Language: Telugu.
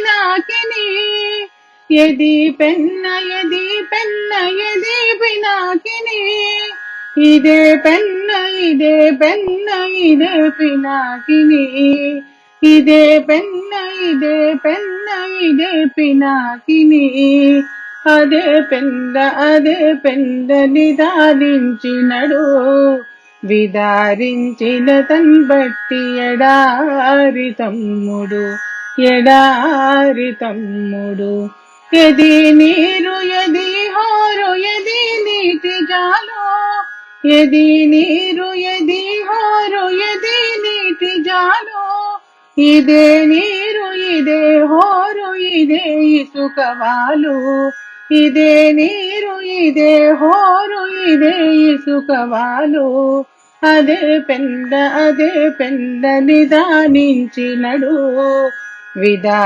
పినాకిని ఎది పెన్న ఎది పెన్న ఎది పినాకిని ఇదే పెన్న ఇదే పెన్న ఇదే పినాకిని ఇదే పెన్న ఇదే పెన్న ఇదే పినాకిని అదే పెంద నిదానించినడు విదారించిన తన్ బట్టి ఎడారి తమ్ముడు ఎది నీరు ఎది హోరు ఎది నీటి జాలో ఎది నీరు ఎది హోరు ఎది నీటి జాలో ఇదే నీరు ఇదే హోరు ఇదే ఇసుకవాలు ఇదే నీరు ఇదే హోరు ఇదే ఇసుకవాలు అదే పెంద నిదానించినడు విదా